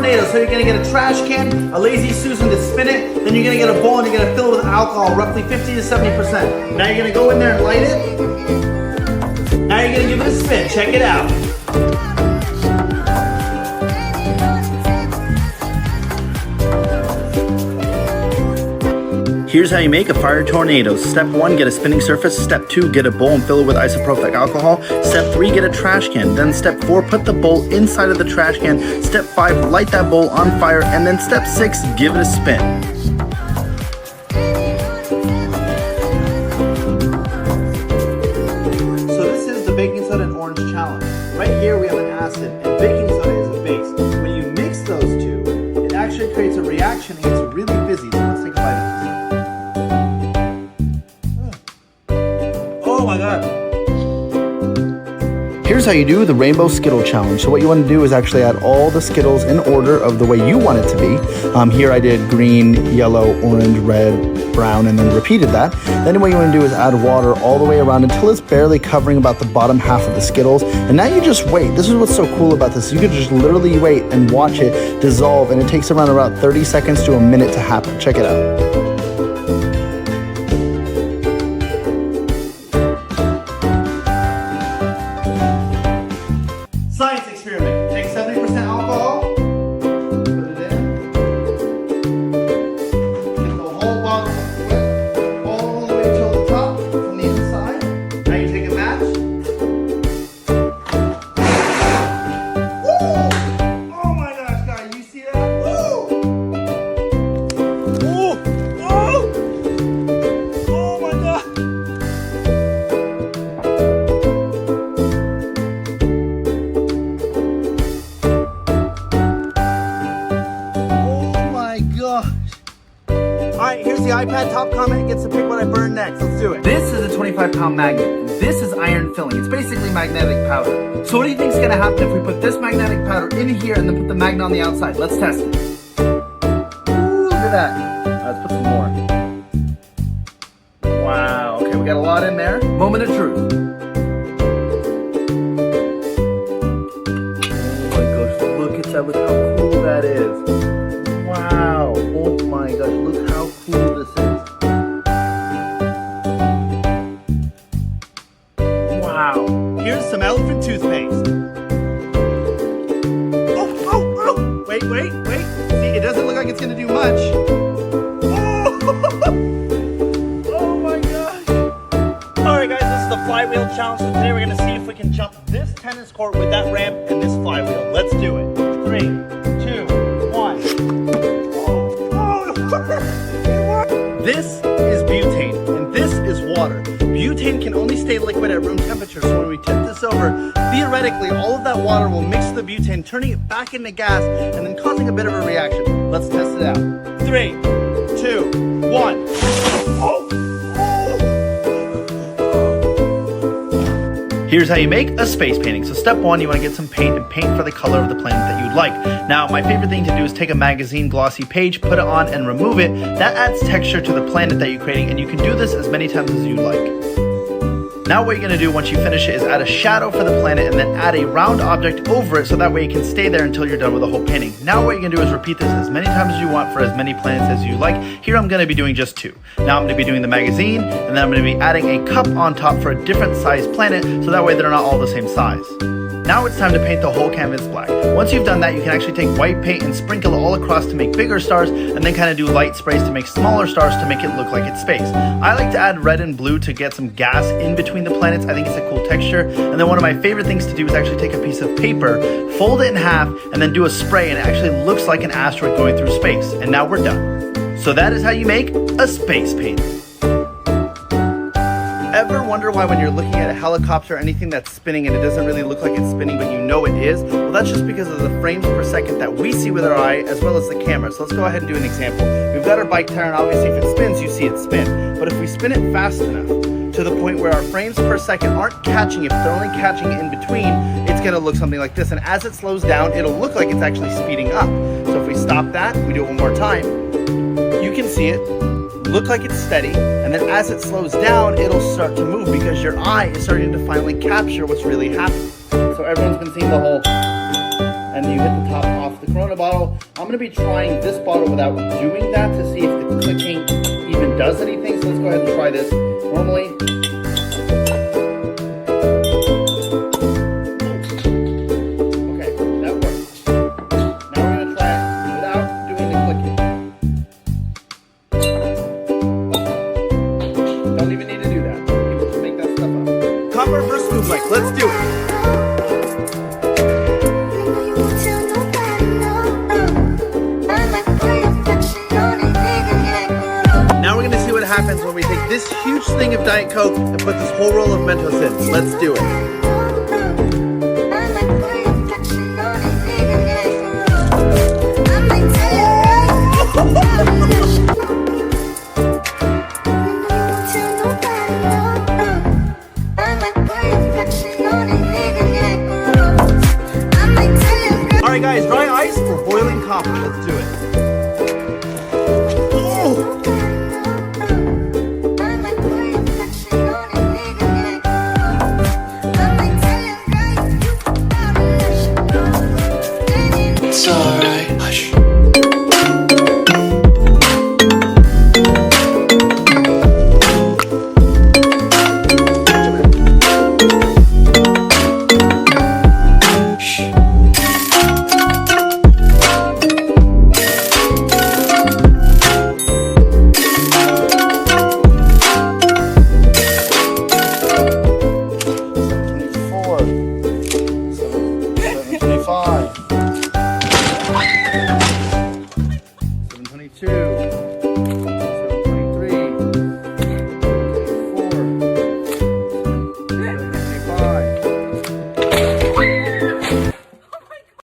tornado. So you're gonna get a trash can, a Lazy Susan to spin it, then you're gonna get a bowl and you're gonna fill it with alcohol, roughly 50 to 70%. Now you're gonna go in there and light it. Now you're gonna give it a spin, check it out. Here's how you make a fire tornado. Step 1, get a spinning surface. Step 2, get a bowl and fill it with isopropyl alcohol. Step 3, get a trash can. Then step 4, put the bowl inside of the trash can. Step 5, light that bowl on fire. And then step 6, give it a spin. So this is the baking soda and orange challenge. Right here we have an acid and baking soda is a base. When you mix those two, it actually creates a reaction and it's really fizzy. So let's take a bite of this. Oh my God. Here's how you do the Rainbow Skittle Challenge. So what you want to do is actually add all the Skittles in order of the way you want it to be. Here I did green, yellow, orange, red, brown, and then repeated that. Then what you want to do is add water all the way around until it's barely covering about the bottom half of the Skittles. And now you just wait. This is what's so cool about this. You can just literally wait and watch it dissolve, and it takes around about 30 seconds to a minute to happen. Check it out. Science experiment. Take 70% alcohol, put it in, get the whole bottle wet all the way till the top from the inside. Now you take a match. Woo! Oh my gosh, guys, you see that? Woo! Woo! Whoa! Oh my God! Alright, here's the iPad top comment. It gets to pick what I burn next. Let's do it. This is a 25-pound magnet. And this is iron filling. It's basically magnetic powder. So what do you think is going to happen if we put this magnetic powder in here and then put the magnet on the outside? Let's test it. Ooh, look at that. Let's put some more. Wow. Okay, we got a lot in there. Moment of truth. Oh my gosh, look at that. Look how cool that is. Wow. Oh my gosh, look how cool this is. Wow. Here's some elephant toothpaste. Oh. Wait. See, it doesn't look like it's gonna do much. Oh my gosh. Alright guys, this is the flywheel challenge. So today we're gonna see if we can jump this tennis court with that ramp and this flywheel. Let's do it. 3, 2, 1. This is butane, and this is water. Butane can only stay liquid at room temperature, so when we tip this over, theoretically, all of that water will mix the butane, turning it back into gas, and then causing a bit of a reaction. Let's test it out. 3, 2, 1. Here's how you make a space painting. So step 1, you want to get some paint and paint for the color of the planet that you'd like. Now, my favorite thing to do is take a magazine glossy page, put it on and remove it. That adds texture to the planet that you're creating, and you can do this as many times as you like. Now what you're going to do once you finish it is add a shadow for the planet and then add a round object over it so that way it can stay there until you're done with the whole painting. Now what you're going to do is repeat this as many times as you want for as many planets as you like. Here I'm going to be doing just 2. Now I'm going to be doing the magazine, and then I'm going to be adding a cup on top for a different size planet so that way they're not all the same size. Now it's time to paint the whole canvas black. Once you've done that, you can actually take white paint and sprinkle it all across to make bigger stars, and then kind of do light sprays to make smaller stars to make it look like it's space. I like to add red and blue to get some gas in between the planets. I think it's a cool texture. And then one of my favorite things to do is actually take a piece of paper, fold it in half, and then do a spray, and it actually looks like an asteroid going through space. And now we're done. So that is how you make a space painting. Ever wonder why when you're looking at a helicopter or anything that's spinning and it doesn't really look like it's spinning but you know it is? Well, that's just because of the frames per second that we see with our eye as well as the camera. So let's go ahead and do an example. We've got our bike tire, and obviously if it spins, you see it spin. But if we spin it fast enough to the point where our frames per second aren't catching it, but they're only catching it in between, it's gonna look something like this. And as it slows down, it'll look like it's actually speeding up. So if we stop that, we do it one more time, you can see it look like it's steady, and then as it slows down, it'll start to move because your eye is starting to finally capture what's really happening. So everyone's been seeing the whole, and you hit the top off the Corona bottle. I'm gonna be trying this bottle without doing that to see if the clicking even does anything. So let's go ahead and try this normally. Okay, that works. Now we're gonna try it without doing the clicking. Don't even need to do that. You can just make that stuff up. Copper versus Moonlight. Let's do it. Now we're gonna see what happens when we take this huge thing of Diet Coke and put this whole roll of Mentos in. Let's do it. Alright guys, dry ice or boiling copper. Let's do it.